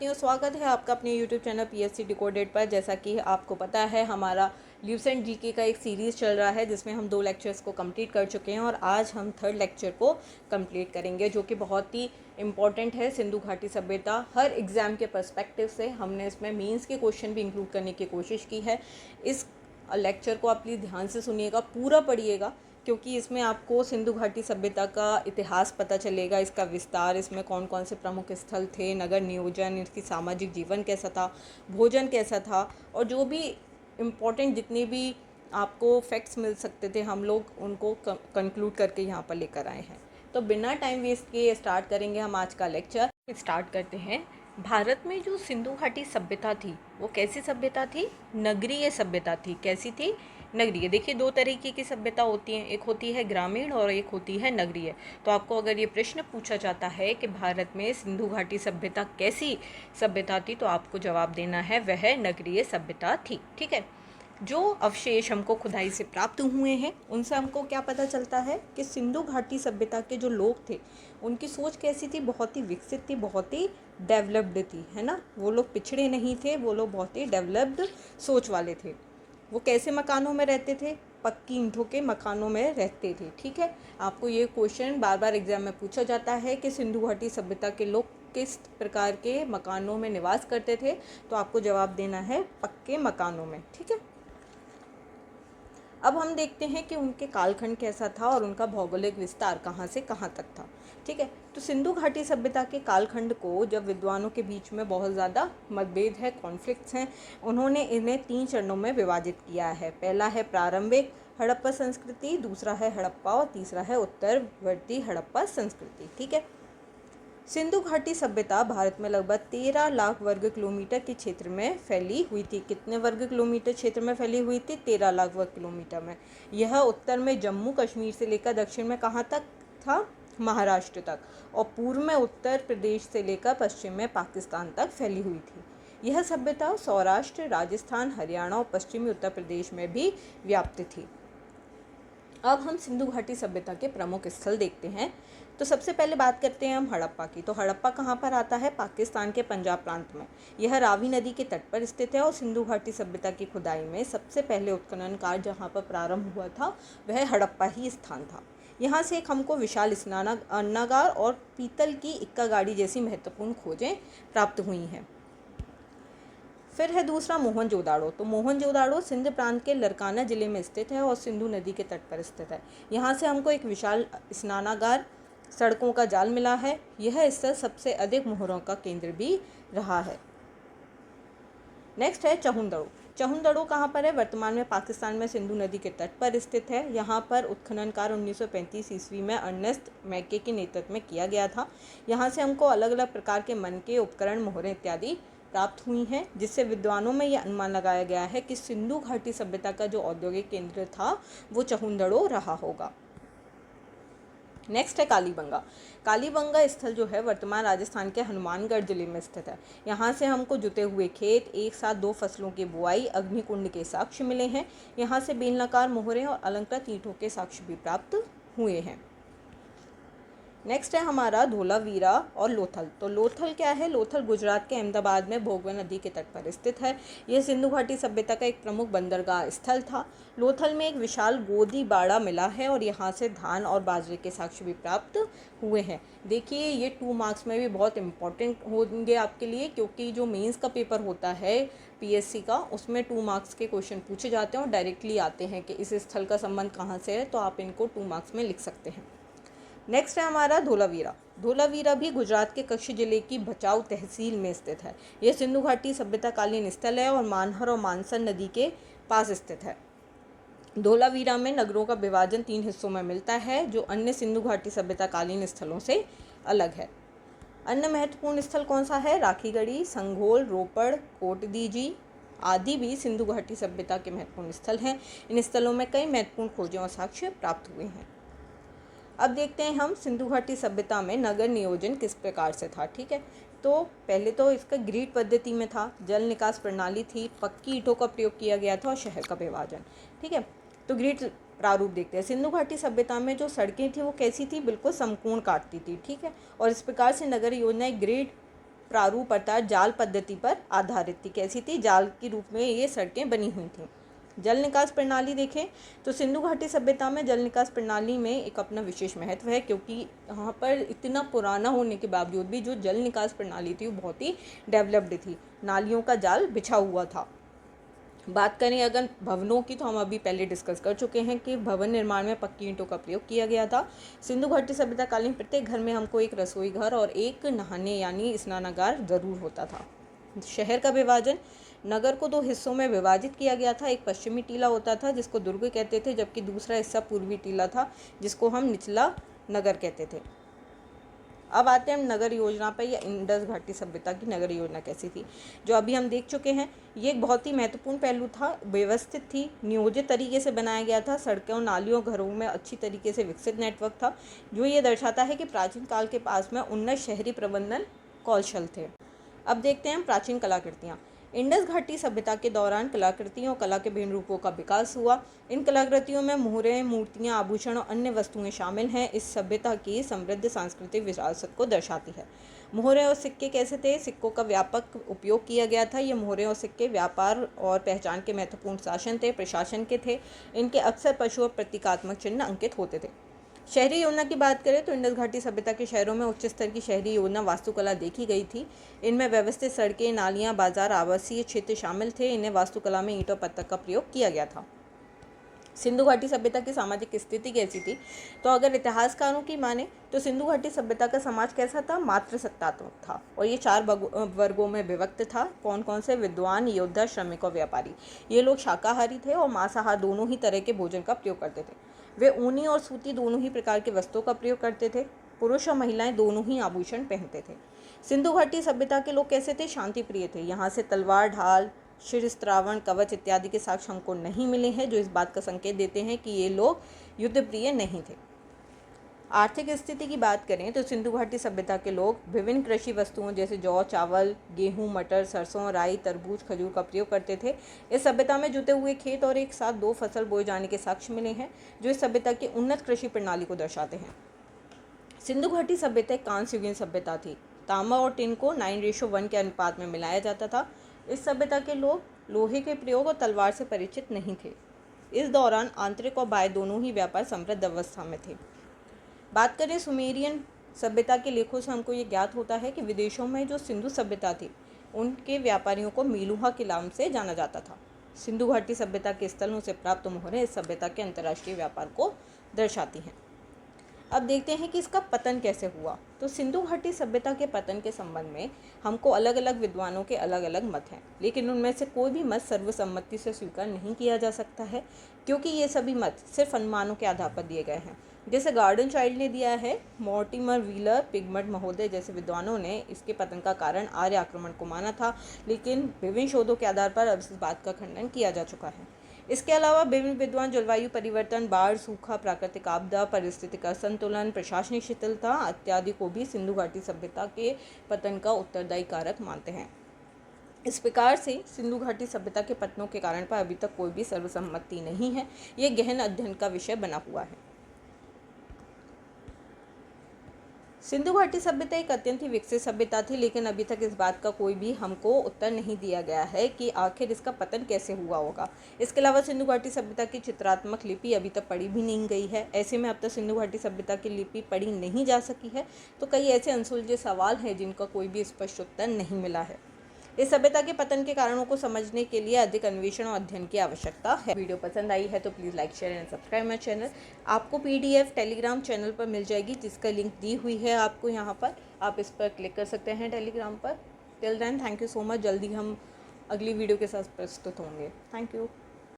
करती हूँ। स्वागत है आपका अपने YouTube चैनल PSC डिकोडेड पर। जैसा कि आपको पता है, हमारा ल्यूसेंट जीके का एक सीरीज़ चल रहा है जिसमें हम 2 लेक्चर्स को कंप्लीट कर चुके हैं और आज हम 3rd लेक्चर को कंप्लीट करेंगे, जो कि बहुत ही इम्पॉर्टेंट है। सिंधु घाटी सभ्यता हर एग्ज़ाम के पर्सपेक्टिव से हमने इसमें मीन्स के क्वेश्चन भी इंक्लूड करने की कोशिश की है। इस लेक्चर को आप प्लीज़ ध्यान से सुनिएगा, पूरा पढ़िएगा, क्योंकि इसमें आपको सिंधु घाटी सभ्यता का इतिहास पता चलेगा, इसका विस्तार, इसमें कौन कौन से प्रमुख स्थल थे, नगर नियोजन, इसकी सामाजिक जीवन कैसा था, भोजन कैसा था, और जो भी इम्पोर्टेंट जितने भी आपको फैक्ट्स मिल सकते थे हम लोग उनको कंक्लूड करके यहाँ पर लेकर आए हैं। तो बिना टाइम वेस्ट किए स्टार्ट करेंगे हम आज का लेक्चर। स्टार्ट करते हैं। भारत में जो सिंधु घाटी सभ्यता थी वो कैसी सभ्यता थी? नगरीय सभ्यता थी। कैसी थी? नगरीय। देखिए, 2 तरीके की सभ्यता होती हैं, एक होती है ग्रामीण और एक होती है नगरीय। तो आपको अगर ये प्रश्न पूछा जाता है कि भारत में सिंधु घाटी सभ्यता कैसी सभ्यता थी, तो आपको जवाब देना है वह नगरीय सभ्यता थी। ठीक है। जो अवशेष हमको खुदाई से प्राप्त हुए हैं उनसे हमको क्या पता चलता है कि सिंधु घाटी सभ्यता के जो लोग थे उनकी सोच कैसी थी? बहुत ही विकसित थी, बहुत ही डेवलप्ड थी, है ना। वो लोग पिछड़े नहीं थे, वो लोग बहुत ही डेवलप्ड सोच वाले थे। वो कैसे मकानों में रहते थे? पक्की ईंटों के मकानों में रहते थे। ठीक है। आपको ये क्वेश्चन बार बार एग्जाम में पूछा जाता है कि सिंधु घाटी सभ्यता के लोग किस प्रकार के मकानों में निवास करते थे, तो आपको जवाब देना है पक्के मकानों में। ठीक है। अब हम देखते हैं कि उनके कालखंड कैसा था और उनका भौगोलिक विस्तार कहाँ से कहाँ तक था। ठीक है। तो सिंधु घाटी सभ्यता के कालखंड को जब विद्वानों के बीच में बहुत ज़्यादा मतभेद है, कॉन्फ्लिक्ट्स हैं, उन्होंने इन्हें 3 चरणों में विभाजित किया है। पहला है प्रारंभिक हड़प्पा संस्कृति, दूसरा है हड़प्पा और तीसरा है उत्तरवर्ती हड़प्पा संस्कृति। ठीक है। सिंधु घाटी सभ्यता भारत में लगभग 13 लाख वर्ग किलोमीटर के क्षेत्र में फैली हुई थी। कितने वर्ग किलोमीटर क्षेत्र में फैली हुई थी? 13 लाख वर्ग किलोमीटर में। यह उत्तर में जम्मू कश्मीर से लेकर दक्षिण में कहाँ तक था? महाराष्ट्र तक। और पूर्व में उत्तर प्रदेश से लेकर पश्चिम में पाकिस्तान तक फैली हुई थी। यह सभ्यता सौराष्ट्र, राजस्थान, हरियाणा और पश्चिमी उत्तर प्रदेश में भी व्याप्त थी। अब हम सिंधु घाटी सभ्यता के प्रमुख स्थल देखते हैं। तो सबसे पहले बात करते हैं हम हड़प्पा की। तो हड़प्पा कहाँ पर आता है? पाकिस्तान के पंजाब प्रांत में। यह रावी नदी के तट पर स्थित है और सिंधु घाटी सभ्यता की खुदाई में सबसे पहले उत्खनन कार्य जहाँ पर प्रारंभ हुआ था वह हड़प्पा ही स्थान था। यहाँ से एक हमको विशाल स्नानागार और पीतल की इक्का गाड़ी जैसी महत्वपूर्ण खोजें प्राप्त हुई हैं। फिर है दूसरा मोहनजोदाड़ो। तो मोहनजोदाड़ो सिंध प्रांत के लरकाना जिले में स्थित है और सिंधु नदी के तट पर स्थित है। यहाँ से हमको एक विशाल स्नानागार, सड़कों का जाल मिला है। यह स्थल सबसे अधिक मोहरों का केंद्र भी रहा है। नेक्स्ट है चहुंदड़ो। चहुंदड़ो कहाँ पर है? वर्तमान में पाकिस्तान में सिंधु नदी के तट पर स्थित है। यहाँ पर उत्खनन कार्य 1935 ईस्वी में अर्नेस्ट मैके के नेतृत्व में किया गया था। यहाँ से हमको अलग अलग प्रकार के मन के उपकरण, मोहरें इत्यादि प्राप्त हुई हैं, जिससे विद्वानों में यह अनुमान लगाया गया है कि सिंधु घाटी सभ्यता का जो औद्योगिक केंद्र था वो चहुंदड़ो रहा होगा। नेक्स्ट है कालीबंगा। कालीबंगा स्थल जो है वर्तमान राजस्थान के हनुमानगढ़ जिले में स्थित है। यहाँ से हमको जुते हुए खेत, एक साथ 2 फसलों की बुआई, अग्निकुंड के साक्ष्य मिले हैं। यहाँ से बेलनाकार मोहरें और अलंकृत ईंटों के साक्ष्य भी प्राप्त हुए हैं। नेक्स्ट है हमारा धोलावीरा और लोथल। तो लोथल क्या है? लोथल गुजरात के अहमदाबाद में भोगवा नदी के तट पर स्थित है। यह सिंधु घाटी सभ्यता का एक प्रमुख बंदरगाह स्थल था। लोथल में एक विशाल गोदी बाड़ा मिला है और यहाँ से धान और बाजरे के साक्ष्य भी प्राप्त हुए हैं। देखिए, ये 2 मार्क्स में भी बहुत इंपॉर्टेंट होंगे आपके लिए, क्योंकि जो मेंस का पेपर होता है PSC का, उसमें 2 मार्क्स के क्वेश्चन पूछे जाते हैं और डायरेक्टली आते हैं कि इस स्थल का संबंध कहाँ से है, तो आप इनको 2 मार्क्स में लिख सकते हैं। नेक्स्ट है हमारा धोलावीरा। धोलावीरा भी गुजरात के कच्छ जिले की भचाऊ तहसील में स्थित है। यह सिंधु घाटी सभ्यता कालीन स्थल है और मानहर और मानसन नदी के पास स्थित है। धोलावीरा में नगरों का विभाजन 3 हिस्सों में मिलता है, जो अन्य सिंधु घाटी सभ्यता कालीन स्थलों से अलग है। अन्य महत्वपूर्ण स्थल कौन सा है? राखीगढ़ी, संघोल, रोपड़, कोटदीजी आदि भी सिंधु घाटी सभ्यता के महत्वपूर्ण स्थल हैं। इन स्थलों में कई महत्वपूर्ण खोजें और साक्ष्य प्राप्त हुए हैं। अब देखते हैं हम सिंधु घाटी सभ्यता में नगर नियोजन किस प्रकार से था। ठीक है। तो पहले तो इसका ग्रिड पद्धति में था, जल निकास प्रणाली थी, पक्की ईंटों का प्रयोग किया गया था और शहर का विभाजन। ठीक है। तो ग्रिड प्रारूप देखते हैं। सिंधु घाटी सभ्यता में जो सड़कें थी वो कैसी थी? बिल्कुल समकोण काटती थी। ठीक है। और इस प्रकार से नगर योजना एक ग्रिड प्रारूप अर्थात जाल पद्धति पर आधारित थी। कैसी थी? जाल के रूप में ये सड़कें बनी हुई थीं। जल निकास प्रणाली देखें तो सिंधु घाटी सभ्यता में जल निकास प्रणाली में एक अपना विशेष महत्व है, क्योंकि यहाँ पर इतना पुराना होने के बावजूद भी जो जल निकास प्रणाली थी वो बहुत ही डेवलप्ड थी। नालियों का जाल बिछा हुआ था। बात करें अगर भवनों की, तो हम अभी पहले डिस्कस कर चुके हैं कि भवन निर्माण में पक्की ईंटों का प्रयोग किया गया था। सिंधु घाटी सभ्यता कालीन प्रत्येक घर में हमको एक रसोई घर और एक नहाने यानी स्नानागार जरूर होता था। शहर का विभाजन, नगर को 2 हिस्सों में विभाजित किया गया था। एक पश्चिमी टीला होता था जिसको दुर्ग कहते थे, जबकि दूसरा हिस्सा पूर्वी टीला था जिसको हम निचला नगर कहते थे। अब आते हैं हम नगर योजना पर, या इंडस घाटी सभ्यता की नगर योजना कैसी थी, जो अभी हम देख चुके हैं। ये एक बहुत ही महत्वपूर्ण पहलू था। व्यवस्थित थी, नियोजित तरीके से बनाया गया था। सड़कों, नालियों, घरों में अच्छी तरीके से विकसित नेटवर्क था, जो ये दर्शाता है कि प्राचीन काल के पास में उन्नत शहरी प्रबंधन कौशल थे। अब देखते हैं हम प्राचीन कलाकृतियाँ। इंडस घाटी सभ्यता के दौरान कलाकृतियों और कला के भिन्न रूपों का विकास हुआ। इन कलाकृतियों में मोहरें, मूर्तियां, आभूषण और अन्य वस्तुएं शामिल हैं। इस सभ्यता की समृद्ध सांस्कृतिक विरासत को दर्शाती है। मोहरें और सिक्के कैसे थे? सिक्कों का व्यापक उपयोग किया गया था। ये मोहरें और सिक्के व्यापार और पहचान के महत्वपूर्ण प्रशासन के थे। इनके अक्सर पशु और प्रतीकात्मक चिन्ह अंकित होते थे। शहरी योजना की बात करें तो इंडस घाटी सभ्यता के शहरों में उच्च स्तर की शहरी योजना वास्तुकला देखी गई थी। इनमें व्यवस्थित सड़कें, नालियां, बाजार, आवासीय क्षेत्र शामिल थे। इन्हें वास्तुकला में ईंट और पत्थर का प्रयोग किया गया था। सिंधु घाटी सभ्यता की सामाजिक स्थिति कैसी थी? तो अगर इतिहासकारों की माने तो सिंधु घाटी सभ्यता का समाज कैसा था? मात्र सत्तात्मक था, और ये 4 वर्गों में विभक्त था। कौन कौन से? विद्वान, योद्धा, श्रमिक और व्यापारी। ये लोग शाकाहारी थे और मांसाहार दोनों ही तरह के भोजन का प्रयोग करते थे। वे ऊनी और सूती दोनों ही प्रकार के वस्त्रों का प्रयोग करते थे। पुरुष और महिलाएं दोनों ही आभूषण पहनते थे। सिंधु घाटी सभ्यता के लोग कैसे थे? शांति प्रिय थे। यहाँ से तलवार, ढाल, शिरस्त्रावण, कवच इत्यादि के साक्ष्य हमको नहीं मिले हैं, जो इस बात का संकेत देते हैं कि ये लोग युद्ध प्रिय नहीं थे। आर्थिक स्थिति की बात करें तो सिंधु घाटी सभ्यता के लोग विभिन्न कृषि वस्तुओं जैसे जौ, चावल, गेहूं, मटर, सरसों, राई, तरबूज, खजूर का प्रयोग करते थे। इस सभ्यता में जुते हुए खेत और एक साथ 2 फसल बोए जाने के साक्ष्य मिले हैं, जो इस सभ्यता की उन्नत कृषि प्रणाली को दर्शाते हैं। सिंधु घाटी सभ्यता एक कांस्य युगीन सभ्यता थी। तांबा और टिन को 9:1 के अनुपात में मिलाया जाता था। इस सभ्यता के लोग लोहे के प्रयोग और तलवार से परिचित नहीं थे। इस दौरान आंतरिक और बाह्य दोनों ही व्यापार समृद्ध अवस्था में थे। बात करें सुमेरियन सभ्यता के लेखों से हमको ये ज्ञात होता है कि विदेशों में जो सिंधु सभ्यता थी उनके व्यापारियों को मीलुहा के नाम से जाना जाता था। सिंधु घाटी सभ्यता के स्थलों से प्राप्त मोहरें इस सभ्यता के अंतर्राष्ट्रीय व्यापार को दर्शाती हैं। अब देखते हैं कि इसका पतन कैसे हुआ। तो सिंधु घाटी सभ्यता के पतन के संबंध में हमको अलग अलग विद्वानों के अलग अलग मत हैं, लेकिन उनमें से कोई भी मत सर्वसम्मति से स्वीकार नहीं किया जा सकता है, क्योंकि ये सभी मत सिर्फ अनुमानों के आधार पर दिए गए हैं। जैसे गार्डन चाइल्ड ने दिया है, मॉर्टिमर व्हीलर, पिगमट महोदय जैसे विद्वानों ने इसके पतन का कारण आर्य आक्रमण को माना था, लेकिन विभिन्न शोधों के आधार पर अब इस बात का खंडन किया जा चुका है। इसके अलावा विभिन्न विद्वान जलवायु परिवर्तन, बाढ़, सूखा, प्राकृतिक आपदा, पारिस्थितिक असंतुलन, प्रशासनिक शिथिलता इत्यादि को भी सिंधु घाटी सभ्यता के पतन का उत्तरदायी कारक मानते हैं। इस प्रकार से सिंधु घाटी सभ्यता के पतनों के कारण पर अभी तक कोई भी सर्वसम्मति नहीं है। ये गहन अध्ययन का विषय बना हुआ है। सिंधु घाटी सभ्यता एक अत्यंत ही विकसित सभ्यता थी, लेकिन अभी तक इस बात का कोई भी हमको उत्तर नहीं दिया गया है कि आखिर इसका पतन कैसे हुआ होगा। इसके अलावा सिंधु घाटी सभ्यता की चित्रात्मक लिपि अभी तक पढ़ी भी नहीं गई है। ऐसे में अब तक सिंधु घाटी सभ्यता की लिपि पढ़ी नहीं जा सकी है, तो कई ऐसे अनसुलझे सवाल हैं जिनका कोई भी स्पष्ट उत्तर नहीं मिला है। इस सभ्यता के पतन के कारणों को समझने के लिए अधिक अन्वेषण और अध्ययन की आवश्यकता है। वीडियो पसंद आई है तो please like, share and subscribe my channel. आपको PDF टेलीग्राम चैनल पर मिल जाएगी, जिसका लिंक दी हुई है आपको यहाँ पर। आप इस पर क्लिक कर सकते हैं टेलीग्राम पर। Till then thank you so much. जल्दी हम अगली वीडियो के साथ प्रस्तुत होंगे। Thank you.